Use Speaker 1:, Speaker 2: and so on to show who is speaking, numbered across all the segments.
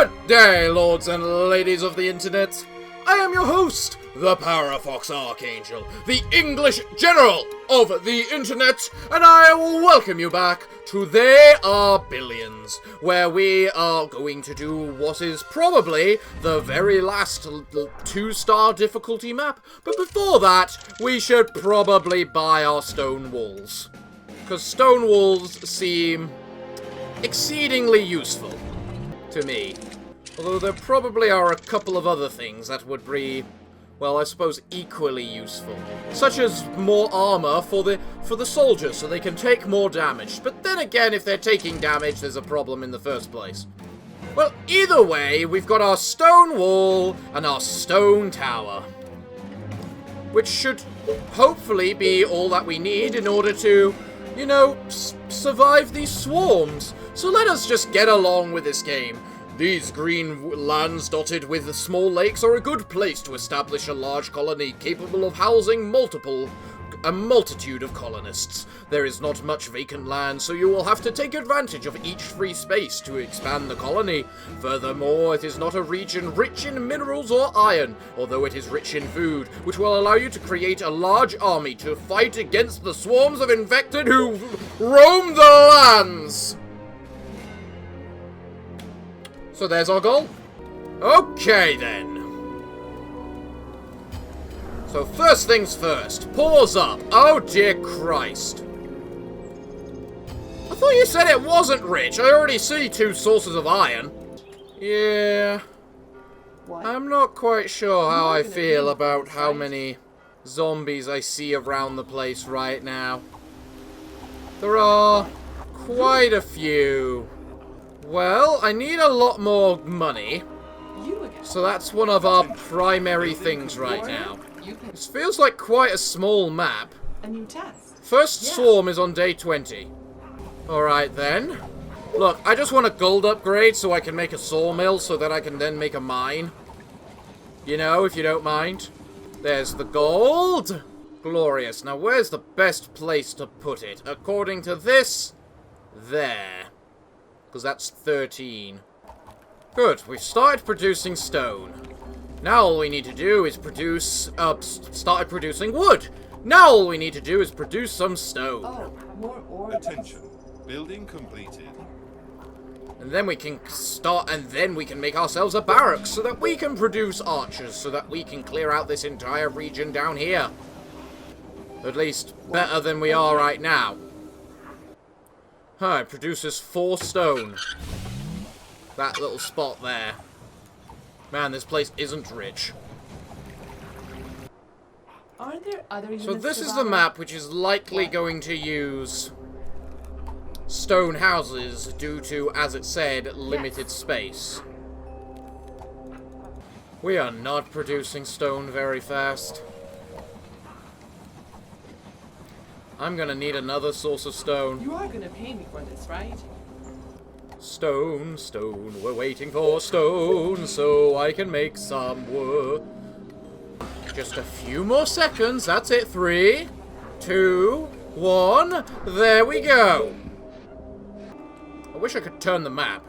Speaker 1: Good day, lords and ladies of the internet. I am your host, the Parafox Archangel, the English General of the internet, and I will welcome you back to They Are Billions, where we are going to do what is probably the very last 2-star difficulty map. But before that, we should probably buy our stone walls, because stone walls seem exceedingly useful to me. Although there probably are a couple of other things that would be, well, I suppose equally useful. Such as more armor for the soldiers so they can take more damage. But then again, if they're taking damage, there's a problem in the first place. Well, either way, we've got our stone wall and our stone tower, which should hopefully be all that we need in order to, you know, survive these swarms. So let us just get along with this game. These green lands dotted with small lakes are a good place to establish a large colony capable of housing a multitude of colonists. There is not much vacant land, so you will have to take advantage of each free space to expand the colony. Furthermore, it is not a region rich in minerals or iron, although it is rich in food, which will allow you to create a large army to fight against the swarms of infected who roam the lands. So there's our goal. Okay, then. So first things first. Pause up. Oh, dear Christ. I thought you said it wasn't rich. I already see 2 sources of iron. Yeah. What? I'm not quite sure how I feel about how many zombies I see around the place right now. There are quite a few. Well, I need a lot more money, so that's one of our primary things right now. This feels like quite a small map. First swarm is on day 20. Alright then. Look, I just want a gold upgrade so I can make a sawmill so that I can then make a mine. You know, if you don't mind. There's the gold. Glorious. Now, where's the best place to put it? According to this, there. Because that's 13. Good, we've started producing stone. Now all we need to do is started producing wood. Now all we need to do is produce some stone.
Speaker 2: Oh, more ore.
Speaker 3: Attention, building completed.
Speaker 1: And then we can make ourselves a barracks so that we can produce archers, so that we can clear out this entire region down here. At least better than we are right now. It produces 4 stone. That little spot there. Man, this place isn't rich.
Speaker 2: Are there other units?
Speaker 1: So this is the map which is likely going to use stone houses due to, as it said, limited space. We are not producing stone very fast. I'm gonna need another source of stone.
Speaker 2: You are gonna pay me for this, right?
Speaker 1: Stone, stone, we're waiting for stone so I can make some wood. Just a few more seconds, that's it. 3, 2, 1, there we go. I wish I could turn the map.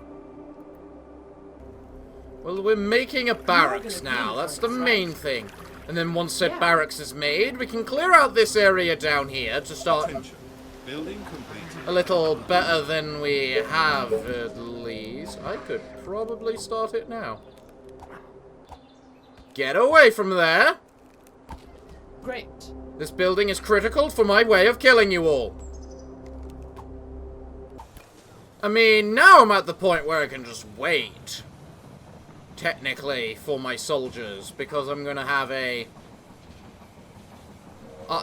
Speaker 1: Well, we're making a barracks now, that's the main thing. And then once said barracks is made, we can clear out this area down here to start
Speaker 3: Building completed.
Speaker 1: a little better than we have, at least. I could probably start it now. Get away from there!
Speaker 2: Great.
Speaker 1: This building is critical for my way of killing you all. I mean, now I'm at the point where I can just wait. Technically, for my soldiers, because I'm gonna have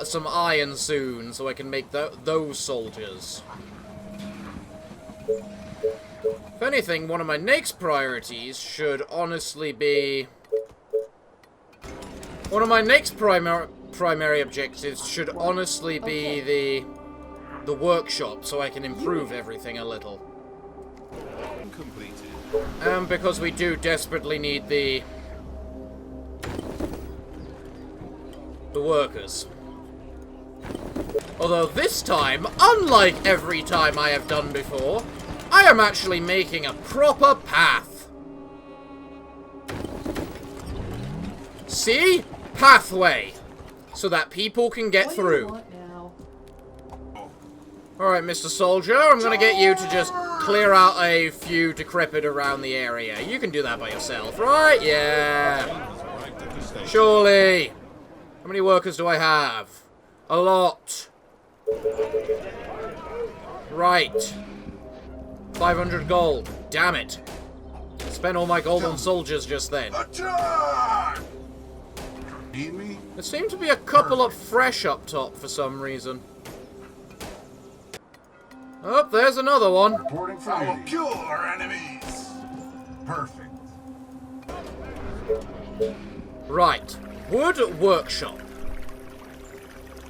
Speaker 1: some iron soon, so I can make those soldiers. If anything, one of my next priorities should honestly be... One of my next primary objectives should honestly be the workshop, so I can improve everything a little.
Speaker 3: Completed.
Speaker 1: Because we do desperately need the workers. Although this time, unlike every time I have done before, I am actually making a proper path. See? Pathway. So that people can get
Speaker 2: What do
Speaker 1: through.
Speaker 2: you want now?
Speaker 1: Alright, Mr. Soldier, I'm gonna get you to just clear out a few decrepit around the area. You can do that by yourself, right? Yeah. Surely. How many workers do I have? A lot. Right. 500 gold. Damn it. Spent all my gold on soldiers just then.
Speaker 3: Need me?
Speaker 1: There seem to be a couple up fresh up top for some reason. Oh, there's another one.
Speaker 4: Reporting for
Speaker 5: I will
Speaker 4: duty.
Speaker 5: kill our enemies.
Speaker 4: Perfect.
Speaker 1: Right. Wood workshop.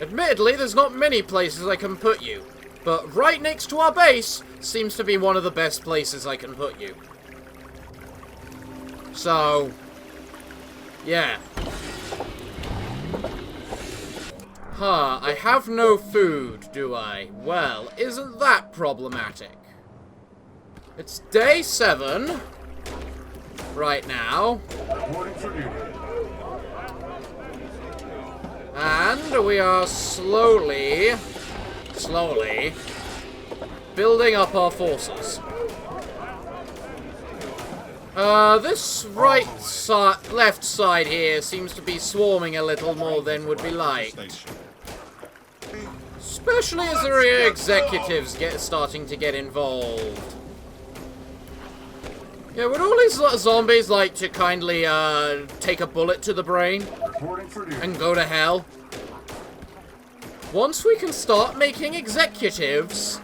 Speaker 1: Admittedly, there's not many places I can put you, but right next to our base seems to be one of the best places I can put you. So, yeah. Huh, I have no food, do I? Well, isn't that problematic? It's day 7 right now.
Speaker 4: Reporting for duty.
Speaker 1: And we are slowly building up our forces. This left side here seems to be swarming a little more than would be liked. Especially as the executives starting to get involved. Yeah, would all these zombies like to kindly, take a bullet to the brain?
Speaker 4: Reporting for duty.
Speaker 1: And go to hell. Once we can start making executives,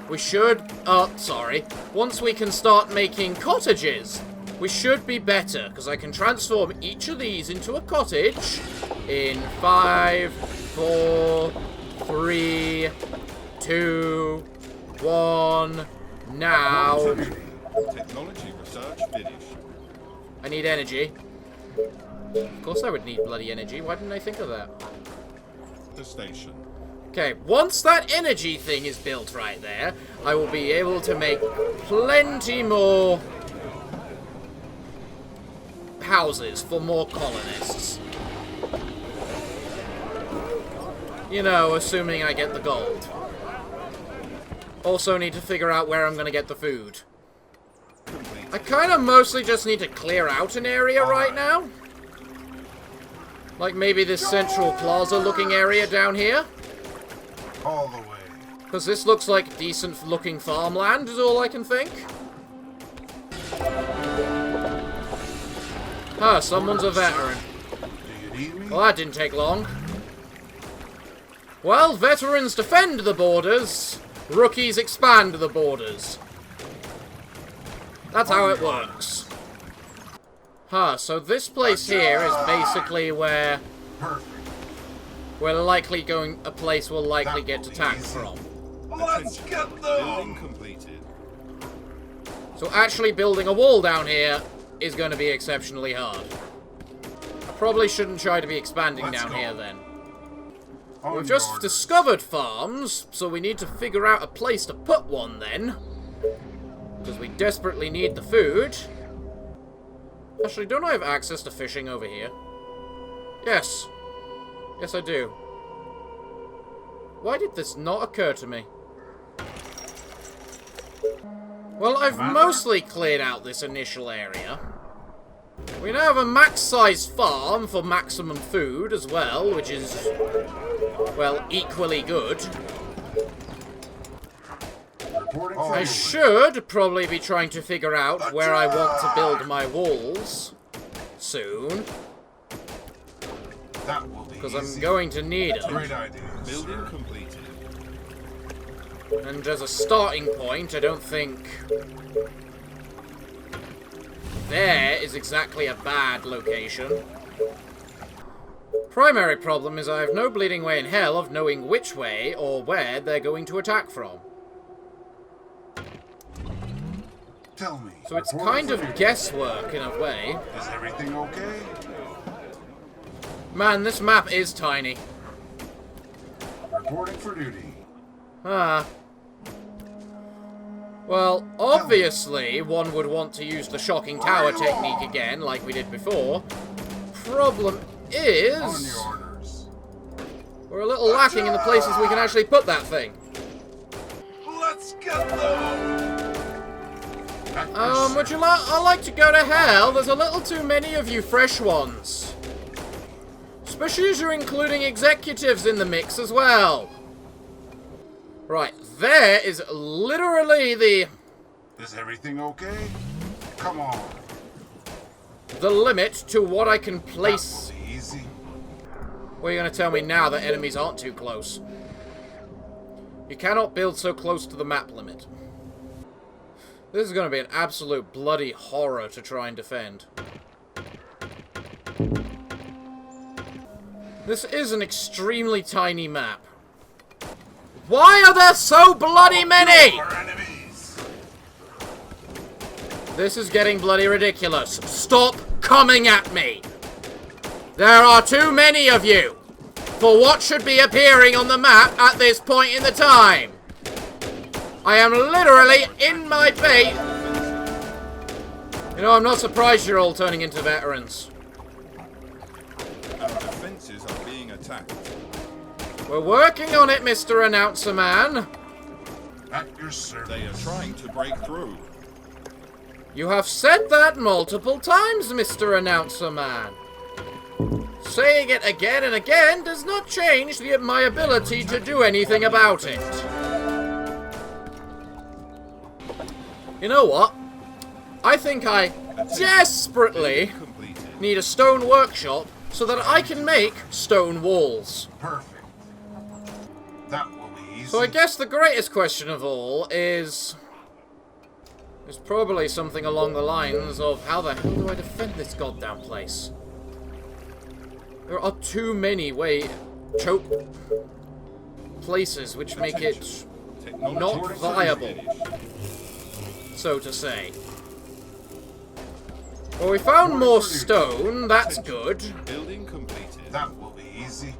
Speaker 1: we should, once we can start making cottages, we should be better, because I can transform each of these into a cottage in 5, 4, 3, 2, 1, now.
Speaker 3: Technology research finished.
Speaker 1: I need energy. Of course I would need bloody energy. Why didn't I think of that?
Speaker 3: The station.
Speaker 1: Okay, once that energy thing is built right there, I will be able to make plenty more houses for more colonists. You know, assuming I get the gold. Also need to figure out where I'm going to get the food. I kind of mostly just need to clear out an area right now. Like maybe this central plaza looking area down here.
Speaker 5: All the way.
Speaker 1: Because this looks like decent looking farmland is all I can think. Huh, someone's a veteran.
Speaker 5: Do you need me?
Speaker 1: Well, that didn't take long. Well, veterans defend the borders. Rookies expand the borders. That's how it works. Huh, so this place here is basically where
Speaker 5: Perfect.
Speaker 1: a place will likely get attacked from.
Speaker 5: Let's get
Speaker 3: Building
Speaker 5: them.
Speaker 3: completed.
Speaker 1: So actually building a wall down here is going to be exceptionally hard. I probably shouldn't try to be expanding down here then. We've just discovered farms, so we need to figure out a place to put one then. Because we desperately need the food. Actually, don't I have access to fishing over here? Yes. Yes, I do. Why did this not occur to me? Well, I've mostly cleared out this initial area. We now have a max-size farm for maximum food as well, which is, well, equally good.
Speaker 4: Reporting
Speaker 1: I
Speaker 4: for duty.
Speaker 1: should probably be trying to figure out where I want to build my walls soon,
Speaker 5: That will be
Speaker 1: because
Speaker 5: easy.
Speaker 1: I'm going to need them.
Speaker 5: Great idea.
Speaker 3: Building
Speaker 5: Sir.
Speaker 3: completed.
Speaker 1: And as a starting point, I don't think there is exactly a bad location. Primary problem is I have no bleeding way in hell of knowing which way or where they're going to attack from.
Speaker 5: Tell me.
Speaker 1: So it's kind of guesswork in a way.
Speaker 5: Is everything okay?
Speaker 1: Man, this map is tiny.
Speaker 4: Reporting for duty.
Speaker 1: Ah. Well, obviously, one would want to use the shocking tower technique again, like we did before. problem
Speaker 5: On
Speaker 1: is
Speaker 5: your orders.
Speaker 1: we're a little lacking in the places we can actually put that thing.
Speaker 5: Let's get them!
Speaker 1: Would you like? I'd like to go to hell. There's a little too many of you fresh ones. Especially as you're including executives in the mix as well. Right, there is literally the
Speaker 5: Is everything okay? Come on.
Speaker 1: limit to what I can
Speaker 5: That
Speaker 1: place.
Speaker 5: will be easy.
Speaker 1: What are you going to tell me now that enemies aren't too close? You cannot build so close to the map limit. This is going to be an absolute bloody horror to try and defend. This is an extremely tiny map. Why are there so bloody many?
Speaker 5: Our enemies.
Speaker 1: This is getting bloody ridiculous. Stop coming at me. There are too many of you for what should be appearing on the map at this point in the time. I am literally in my base. You know, I'm not surprised you're all turning into veterans.
Speaker 3: Our defenses are being attacked.
Speaker 1: We're working on it, Mr. Announcer Man.
Speaker 5: At your service.
Speaker 3: They are trying to break through.
Speaker 1: You have said that multiple times, Mr. Announcer Man. Saying it again and again does not change my ability to do anything about it. You know what? I think I desperately
Speaker 3: Completed.
Speaker 1: need a stone workshop so that I can make stone walls.
Speaker 5: Perfect. That will be easy.
Speaker 1: So I guess the greatest question of all is probably something along the lines of how the hell do I defend this goddamn place? There are too many choke places which make it
Speaker 3: Technology
Speaker 1: not
Speaker 3: research
Speaker 1: viable,
Speaker 3: finished.
Speaker 1: so to say. Well, we found more stone, that's good.
Speaker 3: Building completed.
Speaker 5: That will be easy.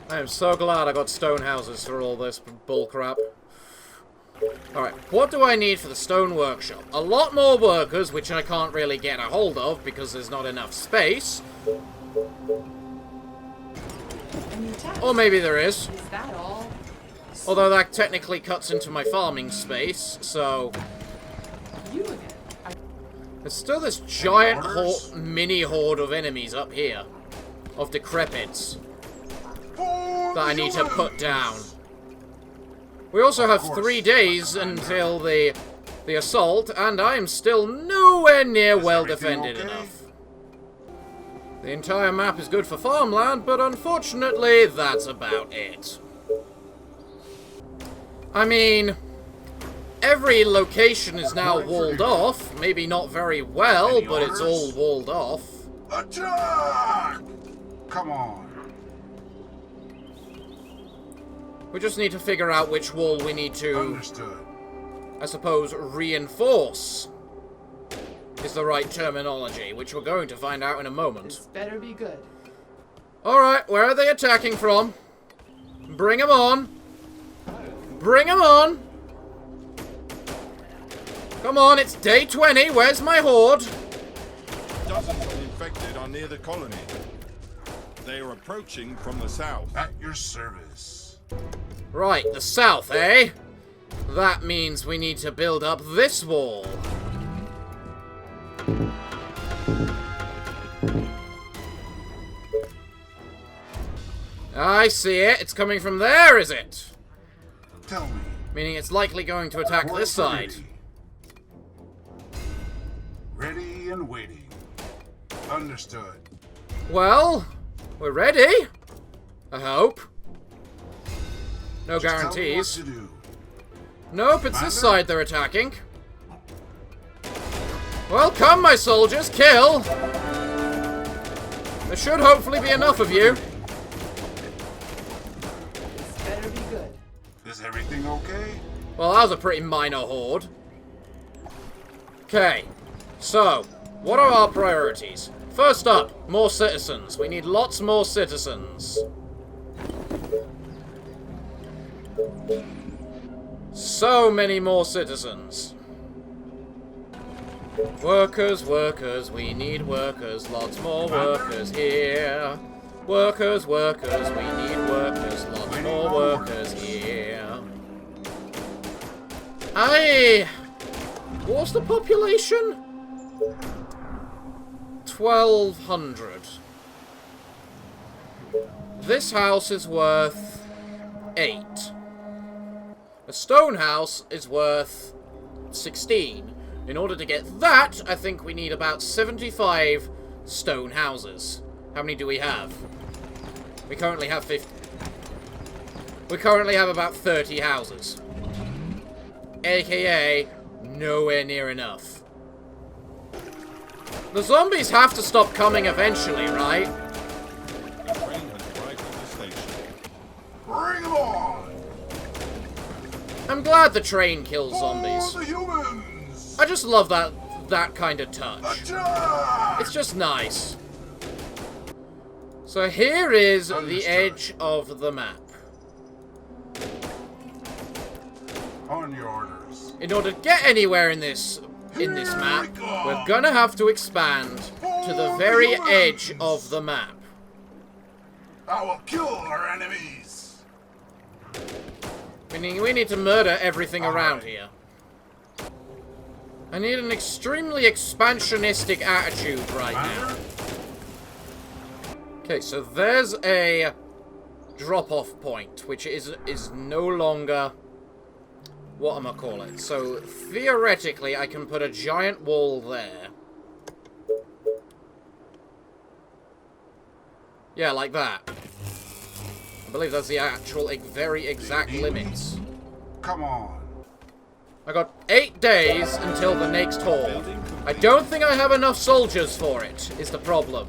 Speaker 1: I am so glad I got stone houses for all this bullcrap. Alright, what do I need for the stone workshop? A lot more workers, which I can't really get a hold of because there's not enough space.
Speaker 2: And you attack.
Speaker 1: Or maybe there is.
Speaker 2: Is that all?
Speaker 1: Although that technically cuts into my farming space, so...
Speaker 2: You again.
Speaker 1: There's still this giant
Speaker 5: orders?
Speaker 1: mini horde of enemies up here. Of decrepits. That I need to put down. We also have 3 days until the assault, and I am still nowhere near
Speaker 5: Is
Speaker 1: well
Speaker 5: everything
Speaker 1: defended
Speaker 5: okay?
Speaker 1: enough. The entire map is good for farmland, but unfortunately, that's about it. I mean, every location is now walled off. Maybe not very well,
Speaker 5: Any
Speaker 1: but it's all
Speaker 5: orders?
Speaker 1: walled off.
Speaker 5: Attack! Come on.
Speaker 1: We just need to figure out which wall we need to,
Speaker 5: Understood.
Speaker 1: I suppose, reinforce is the right terminology, which we're going to find out in a moment.
Speaker 2: This better be good.
Speaker 1: Alright, where are they attacking from? Bring them on. Bring them on. Come on, it's day 20. Where's my horde?
Speaker 3: Dozens of infected are near the colony. They are approaching from the south.
Speaker 5: At your service.
Speaker 1: Right, the south, eh? That means we need to build up this wall. I see it. It's coming from there, is it?
Speaker 5: Tell me.
Speaker 1: Meaning it's likely going to attack
Speaker 5: Report
Speaker 1: this
Speaker 5: for
Speaker 1: side.
Speaker 5: duty. Ready and waiting. Understood.
Speaker 1: Well, we're ready. I hope. No
Speaker 5: Just tell me what
Speaker 1: guarantees.
Speaker 5: to do.
Speaker 1: Nope, it's this
Speaker 5: Commander?
Speaker 1: side they're attacking. Well, come, my soldiers, kill! There should hopefully be enough of you.
Speaker 2: This better be good.
Speaker 5: Is everything okay?
Speaker 1: Well, that was a pretty minor horde. Okay, so, what are our priorities? First up, more citizens. We need lots more citizens. So many more citizens. Workers, workers, we need workers. Lots more workers here. Workers, workers, we need workers. Lots more workers here. What's the population? 1,200. This house is worth 8. A stone house is worth 16. In order to get that, I think we need about 75 stone houses. How many do we have? We currently have 50. We currently have about 30 houses. AKA, nowhere near enough. The zombies have to stop coming eventually, right?
Speaker 3: The train has arrived at the station.
Speaker 5: Bring 'em on!
Speaker 1: I'm glad the train kills zombies.
Speaker 5: For the humans!
Speaker 1: I just love that kind of touch.
Speaker 5: Attack!
Speaker 1: It's just nice. So here is the
Speaker 5: Understood.
Speaker 1: edge of the map.
Speaker 5: On your orders.
Speaker 1: In order to get anywhere in this map, we're gonna have to expand to the very edge of the map.
Speaker 5: I will kill our enemies!
Speaker 1: Meaning we need to murder everything around here. I need an extremely expansionistic attitude right now. Okay, so there's a drop-off point, which is no longer... What am I calling it? So, theoretically, I can put a giant wall there. Yeah, like that. I believe that's the actual, very exact limits.
Speaker 5: Come on.
Speaker 1: I got 8 days until the next horde. I don't think I have enough soldiers for it, is the problem.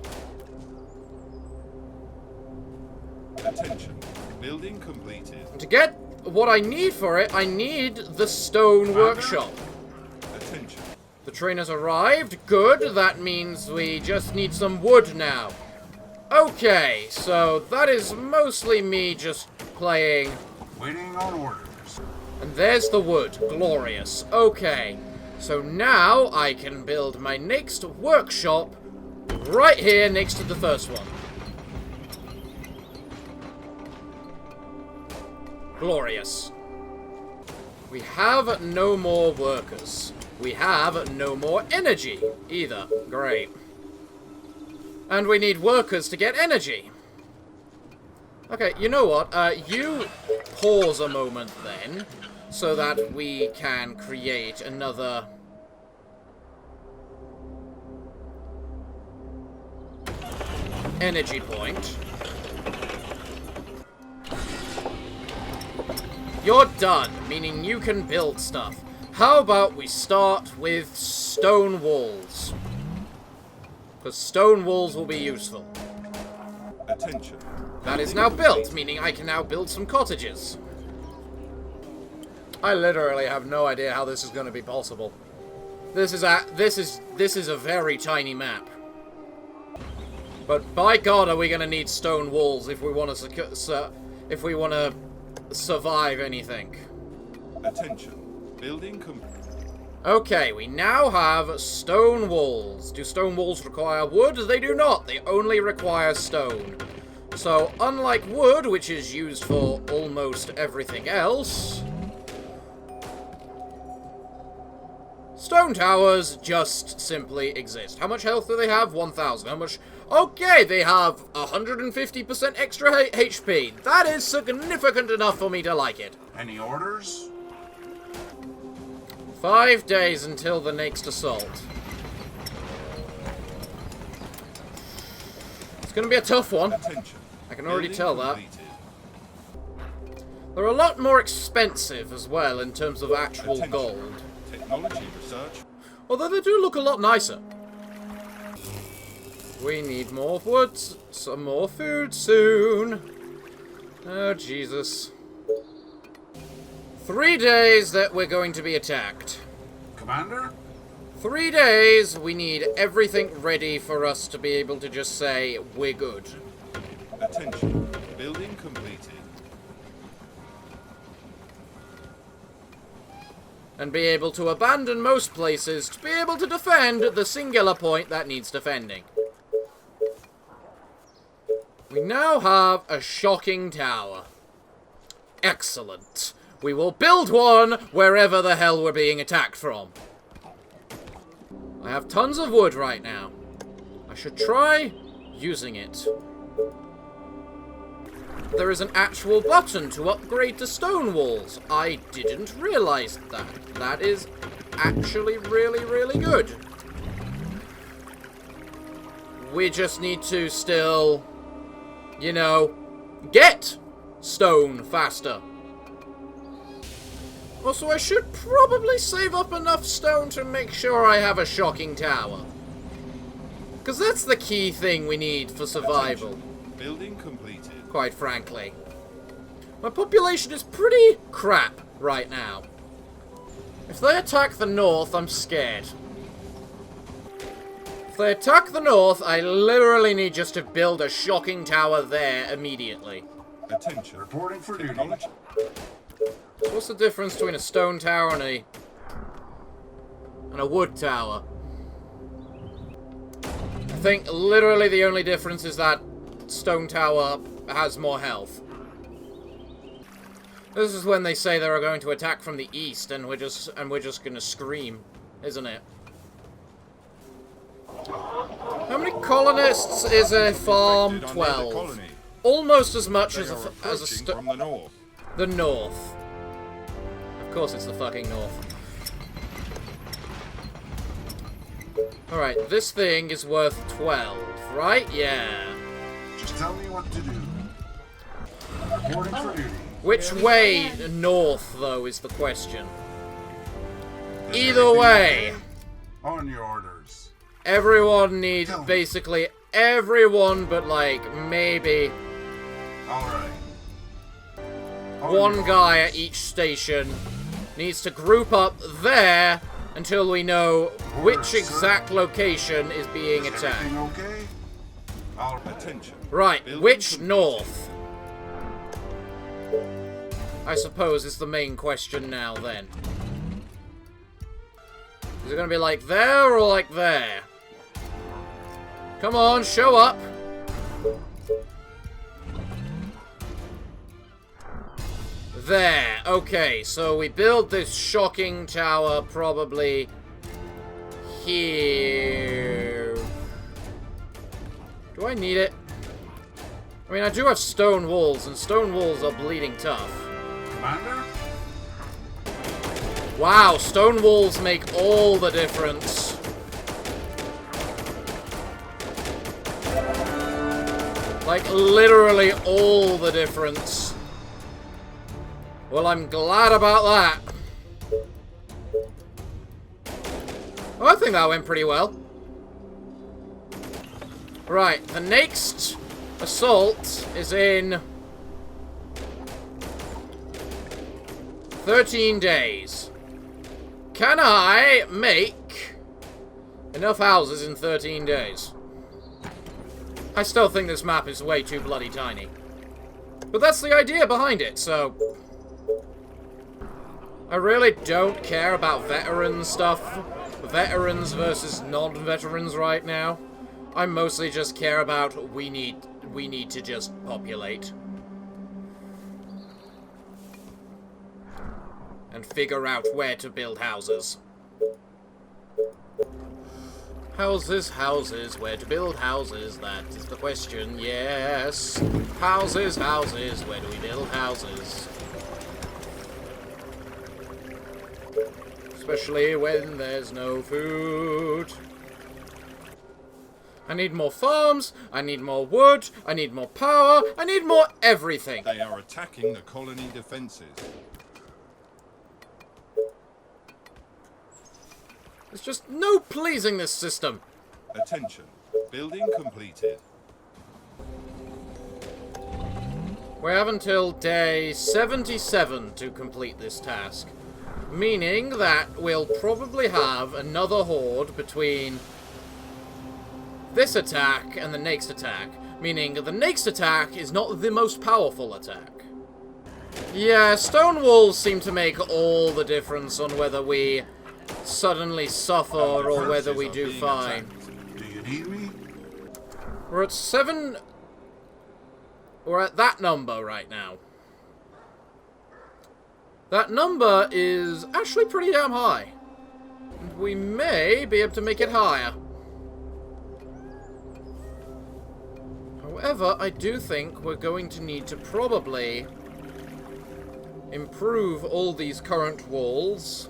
Speaker 3: Attention. Building completed.
Speaker 1: To get what I need for it, I need the stone workshop.
Speaker 3: Attention.
Speaker 1: The train has arrived. Good. That means we just need some wood now. Okay, so that is mostly me just playing.
Speaker 5: Waiting on orders.
Speaker 1: And there's the wood. Glorious. Okay, so now I can build my next workshop right here next to the first one. Glorious. We have no more workers. We have no more energy either. Great. And we need workers to get energy. Okay, you know what? You pause a moment then, so that we can create another... energy point. You're done, meaning you can build stuff. How about we start with stone walls? Because stone walls will be useful.
Speaker 3: Attention.
Speaker 1: That is now built, meaning I can now build some cottages. I literally have no idea how this is going to be possible. This is a very tiny map. But by God, are we going to need stone walls if we want to survive anything?
Speaker 3: Attention. Building complete.
Speaker 1: Okay, we now have stone walls. Do stone walls require wood? They do not. They only require stone. So, unlike wood, which is used for almost everything else, stone towers just simply exist. How much health do they have? 1,000. How much? Okay, they have 150% extra HP. That is significant enough for me to like it.
Speaker 5: Any orders?
Speaker 1: 5 days until the next assault. It's going to be a tough one.
Speaker 3: Attention.
Speaker 1: I can already
Speaker 3: Building
Speaker 1: tell that.
Speaker 3: completed.
Speaker 1: They're a lot more expensive as well in terms of actual
Speaker 3: Attention.
Speaker 1: gold.
Speaker 3: Technology research.
Speaker 1: Although they do look a lot nicer. We need more wood, some more food soon. Oh, Jesus. 3 days that we're going to be attacked.
Speaker 5: Commander?
Speaker 1: 3 days, we need everything ready for us to be able to just say, we're good.
Speaker 3: Attention. Building completed.
Speaker 1: and be able to abandon most places to be able to defend the singular point that needs defending. We now have a shocking tower. Excellent. We will build one wherever the hell we're being attacked from. I have tons of wood right now. I should try using it. There is an actual button to upgrade to stone walls. I didn't realize that. That is actually really, really good. We just need to still, you know, get stone faster. Also, I should probably save up enough stone to make sure I have a shocking tower. Because that's the key thing we need for survival.
Speaker 3: Building completed.
Speaker 1: Quite frankly. My population is pretty crap right now. If they attack the north, I'm scared. If they attack the north, I literally need just to build a shocking tower there immediately.
Speaker 3: Attention.
Speaker 4: Reporting for duty.
Speaker 3: Technology.
Speaker 1: What's the difference between a stone tower and a wood tower? I think literally the only difference is that stone tower has more health. This is when they say they're going to attack from the east, and we're just gonna scream, isn't it? How many colonists is a farm?
Speaker 3: Affected on
Speaker 1: 12.
Speaker 3: near the colony.
Speaker 1: Almost as much
Speaker 3: They
Speaker 1: as
Speaker 3: are approaching from the north.
Speaker 1: the north. Of course, it's the fucking north. All right, this thing is worth 12, right? Yeah.
Speaker 4: Just tell me what to do. Reporting for duty.
Speaker 1: Which way north, though, is the question.
Speaker 4: Is
Speaker 1: Either
Speaker 4: everything
Speaker 1: way,
Speaker 4: okay? On your orders.
Speaker 1: everyone needs,
Speaker 4: Tell me.
Speaker 1: basically everyone, but like maybe
Speaker 4: All right. On
Speaker 1: one
Speaker 4: your
Speaker 1: guy
Speaker 4: orders.
Speaker 1: at each station needs to group up there until we know which
Speaker 4: Orders, sir.
Speaker 1: exact location is being
Speaker 4: Is
Speaker 1: attacked.
Speaker 4: everything okay? All right.
Speaker 3: Attention.
Speaker 1: Right,
Speaker 3: Building
Speaker 1: which
Speaker 3: completed.
Speaker 1: north? I suppose is the main question now, then. Is it gonna be like there or like there? Come on, show up! There, okay, so we build this shocking tower probably here. Do I need it? I mean, I do have stone walls, and stone walls are bleeding tough.
Speaker 4: Commander?
Speaker 1: Wow, stone walls make all the difference. Like, literally all the difference. Well, I'm glad about that. Oh, I think that went pretty well. Right, the next assault is in 13 days. Can I make enough houses in 13 days? I still think this map is way too bloody tiny. But that's the idea behind it, so I really don't care about veteran stuff. Veterans versus non-veterans right now. I mostly just care about we need to just populate. And figure out where to build houses. Houses, houses, where to build houses, that is the question, yes. Houses, houses, where do we build houses? Especially when there's no food. I need more farms, I need more wood, I need more power, I need more everything.
Speaker 3: They are attacking the colony defenses.
Speaker 1: There's just no pleasing this system.
Speaker 3: Attention. Building completed.
Speaker 1: We have until day 77 to complete this task. Meaning that we'll probably have another horde between this attack and the next attack. Meaning the next attack is not the most powerful attack. Yeah, stone walls seem to make all the difference on whether we suddenly suffer or whether we do fine.
Speaker 5: Do you need me?
Speaker 1: We're at 7... We're at that number right now. That number is actually pretty damn high. And we may be able to make it higher. However, I do think we're going to need to probably improve all these current walls.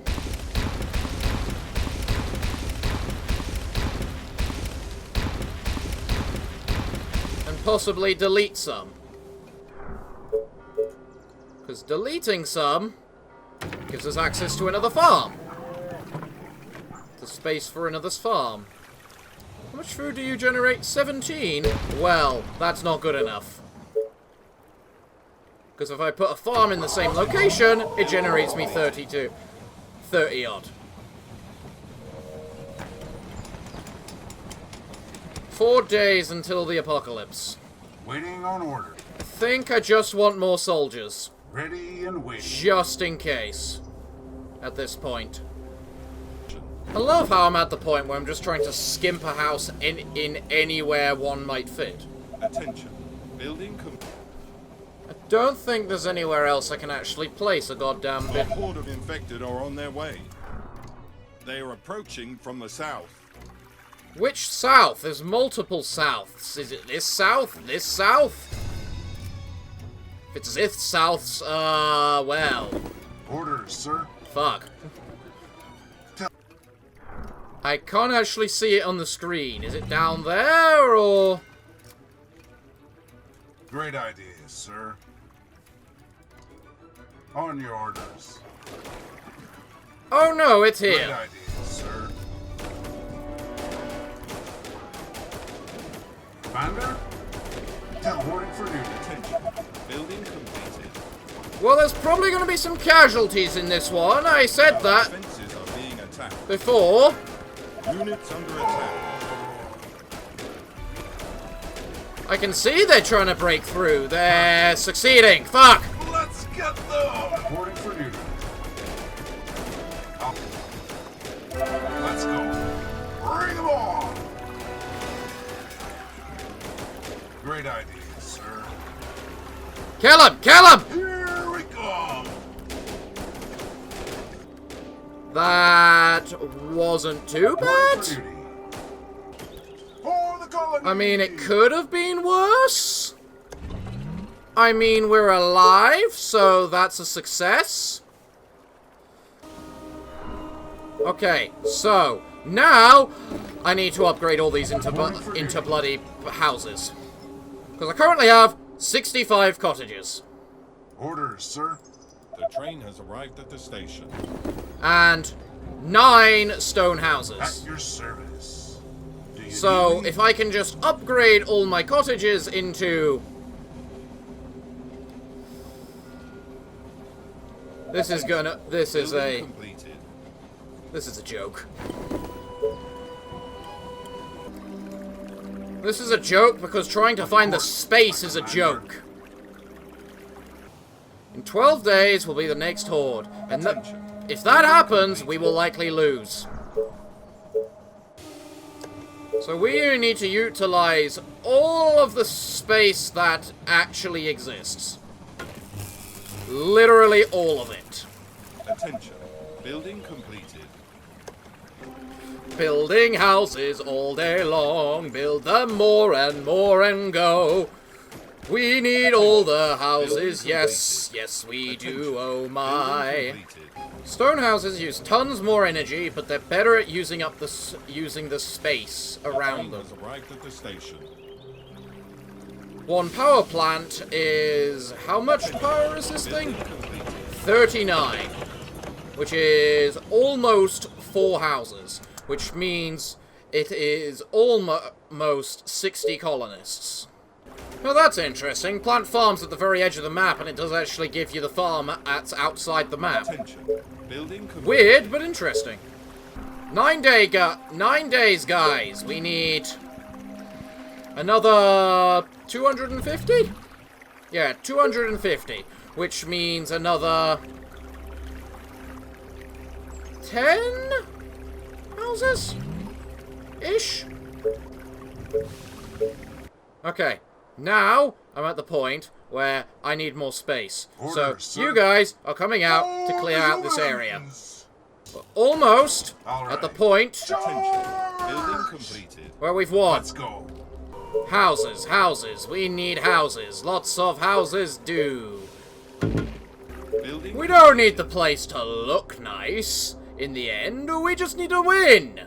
Speaker 1: And possibly delete some. Because deleting some gives us access to another farm. The space for another farm. How much food do you generate? 17? Well, that's not good enough. Because if I put a farm in the same location, it generates me 32. 30 odd. 4 days until the apocalypse.
Speaker 5: Waiting on order.
Speaker 1: I think I just want more soldiers.
Speaker 5: Ready and waiting.
Speaker 1: Just in case. At this point. I love how I'm at the point where I'm just trying to skimp a house in anywhere one might fit.
Speaker 3: Attention. Building complete.
Speaker 1: I don't think there's anywhere else I can actually place a goddamn
Speaker 3: A
Speaker 1: bit.
Speaker 3: horde of infected are on their way. They are approaching from the south.
Speaker 1: Which south? There's multiple souths. Is it this south? This south? If it's this south, well.
Speaker 5: Orders, sir.
Speaker 1: Fuck. I can't actually see it on the screen. Is it down there, or...?
Speaker 5: Great idea, sir. On your orders.
Speaker 1: Oh no, it's
Speaker 5: Great
Speaker 1: here.
Speaker 5: idea, sir. Commander? Teleporting for duty.
Speaker 3: Attention. Building completed.
Speaker 1: Well, there's probably going to be some casualties in this one. I said
Speaker 3: Our
Speaker 1: that
Speaker 3: defenses are being attacked.
Speaker 1: before.
Speaker 3: Units under attack.
Speaker 1: I can see they're trying to break through. They're succeeding. Fuck!
Speaker 5: Let's get them! Reporting for duty. Up. Let's go. Bring them on! Great idea, sir.
Speaker 1: Kill him! Kill him!
Speaker 5: Here we come!
Speaker 1: That wasn't too
Speaker 5: Reporting
Speaker 1: bad.
Speaker 5: for duty. For the colony!
Speaker 1: I mean, it could have been worse. I mean, we're alive, so that's a success. Okay, so now I need to upgrade all these into bloody houses. Because I currently have 65 cottages.
Speaker 5: Orders, sir.
Speaker 3: The train has arrived at the station.
Speaker 1: And 9 stone
Speaker 5: At
Speaker 1: houses.
Speaker 5: your service. Do you
Speaker 1: So,
Speaker 5: need me?
Speaker 1: if I can just upgrade all my cottages into... This is gonna... This is
Speaker 3: Building
Speaker 1: a...
Speaker 3: completed.
Speaker 1: This is a joke. This is a joke because trying to find the space is a joke. In 12 days will be the next horde, and if that happens, we will likely lose. So we need to utilize all of the space that actually exists. Literally all of it.
Speaker 3: Attention. Building completed.
Speaker 1: Building houses all day long, build them more and go. We need all the houses, yes, yes we do, oh my.
Speaker 3: Building completed.
Speaker 1: Stone houses use tons more energy, but they're better at using up the space around
Speaker 3: Train
Speaker 1: them.
Speaker 3: has arrived at the station.
Speaker 1: One power plant is... how much power is this thing?
Speaker 3: Building completed.
Speaker 1: 39. Which is almost 4 houses. Which means it is almost 60 colonists. Now that's interesting. Plant farms at the very edge of the map, and it does actually give you the farm at outside the map.
Speaker 3: Attention. Building completed.
Speaker 1: Weird, but interesting. 9 days, guys. We need another 250? Yeah, 250. which means another 10 houses? Ish? Okay, now I'm at the point where I need more space.
Speaker 4: Order,
Speaker 1: So,
Speaker 4: sir.
Speaker 1: you guys are coming out to clear out this area. We're almost at the point
Speaker 3: Attention. Building completed.
Speaker 1: where we've won.
Speaker 5: Let's go.
Speaker 1: Houses, houses. We need houses. Lots of houses do.
Speaker 3: Building.
Speaker 1: We don't need the place to look nice. In the end, we just need to win.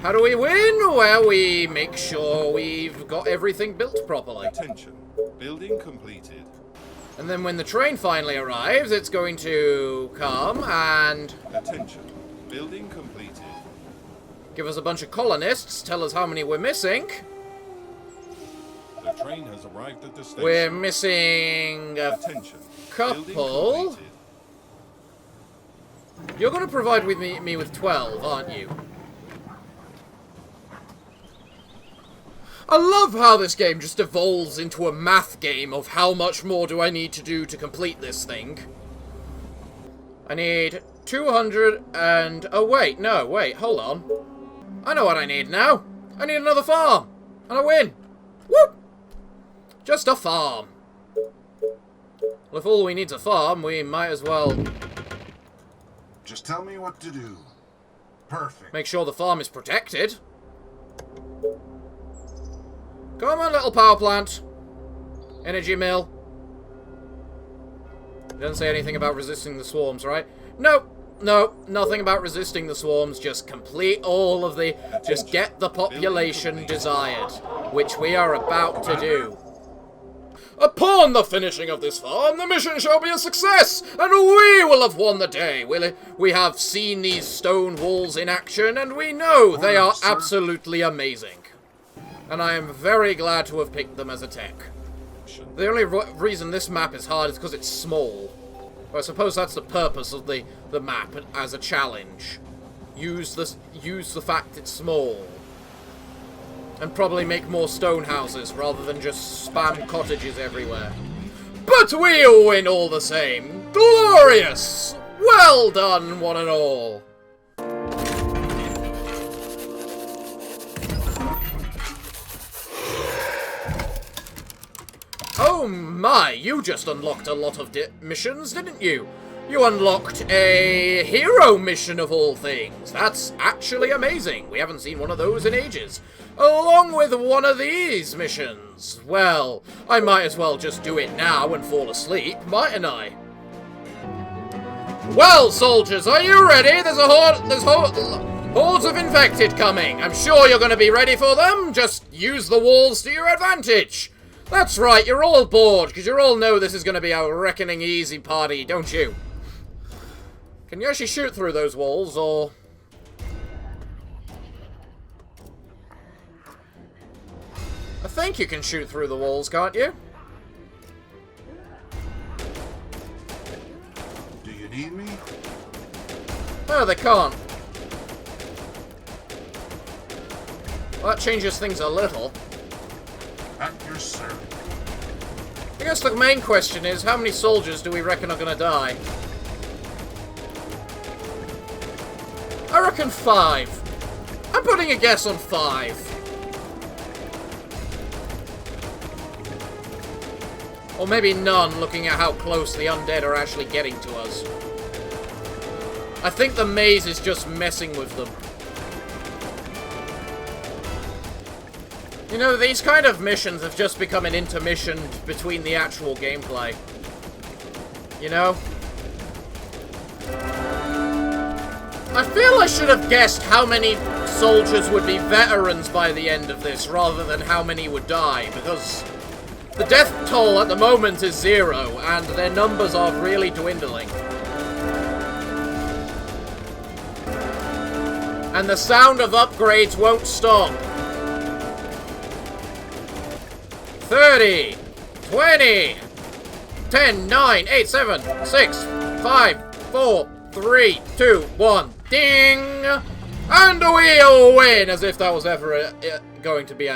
Speaker 1: How do we win? Well, we make sure we've got everything built properly.
Speaker 3: Attention. Building completed.
Speaker 1: And then when the train finally arrives, it's going to come and
Speaker 3: Attention. Building completed.
Speaker 1: give us a bunch of colonists, tell us how many we're missing.
Speaker 3: The train has arrived at the station.
Speaker 1: We're missing a
Speaker 3: Attention.
Speaker 1: couple.
Speaker 3: Building completed.
Speaker 1: You're going to provide with me with 12, aren't you? I love how this game just evolves into a math game of how much more do I need to do to complete this thing. I need 200 and... Oh, wait, no, wait, hold on. I know what I need now. I need another farm. And I win. Whoop! Just a farm. Well, if all we need is a farm, we might as well
Speaker 4: Just tell me what to do. Perfect.
Speaker 1: make sure the farm is protected. Come on, little power plant. Energy mill. Doesn't say anything about resisting the swarms, right? Nope. Nope. Nothing about resisting the swarms. Just complete all of the... Just get the population desired. Which we are about to do. Upon the finishing of this farm, the mission shall be a success, and we will have won the day. We have seen these stone walls in action, and we know they are
Speaker 4: Sir.
Speaker 1: absolutely amazing. And I am very glad to have picked them as a tech. The only reason this map is hard is because it's small. Well, I suppose that's the purpose of the map as a challenge. Use the fact it's small. And probably make more stone houses rather than just spam cottages everywhere. But we'll win all the same. Glorious! Well done, one and all. Oh my, you just unlocked a lot of missions, didn't you? You unlocked a hero mission of all things. That's actually amazing. We haven't seen one of those in ages. Along with one of these missions. Well, I might as well just do it now and fall asleep, mightn't I? Well, soldiers, are you ready? There's hordes of infected coming. I'm sure you're going to be ready for them. Just use the walls to your advantage. That's right, you're all bored, because you all know this is going to be a reckoning easy party, don't you? Can you actually shoot through those walls, or... I think you can shoot through the walls, can't you?
Speaker 4: Do you need me?
Speaker 1: No, they can't. Well, that changes things a little.
Speaker 4: At your service.
Speaker 1: I guess the main question is, how many soldiers do we reckon are gonna die? I reckon 5. I'm putting a guess on 5. Or maybe none, looking at how close the undead are actually getting to us. I think the maze is just messing with them. You know, these kind of missions have just become an intermission between the actual gameplay. You know? I feel I should have guessed how many soldiers would be veterans by the end of this, rather than how many would die, because the death toll at the moment is 0, and their numbers are really dwindling. And the sound of upgrades won't stop. 30, 20, 10, 9, 8, 7, 6, 5, 4, 3, 2, 1, ding! And we'll win! As if that was ever going to be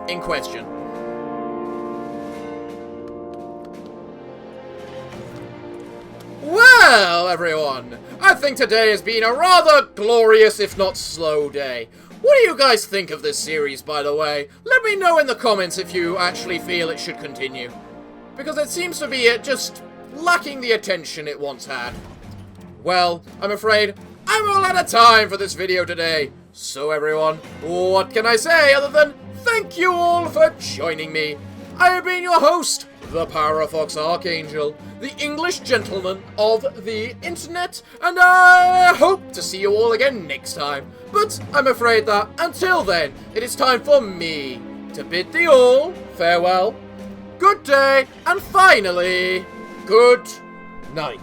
Speaker 1: in question. Well, everyone, I think today has been a rather glorious, if not slow day. What do you guys think of this series, by the way? Let me know in the comments if you actually feel it should continue. Because it seems to be just lacking the attention it once had. Well, I'm afraid I'm all out of time for this video today. So everyone, what can I say other than thank you all for joining me. I have been your host, the Parafox Archangel, the English gentleman of the internet, and I hope to see you all again next time. But I'm afraid that until then, it is time for me to bid thee all farewell, good day, and finally, good night.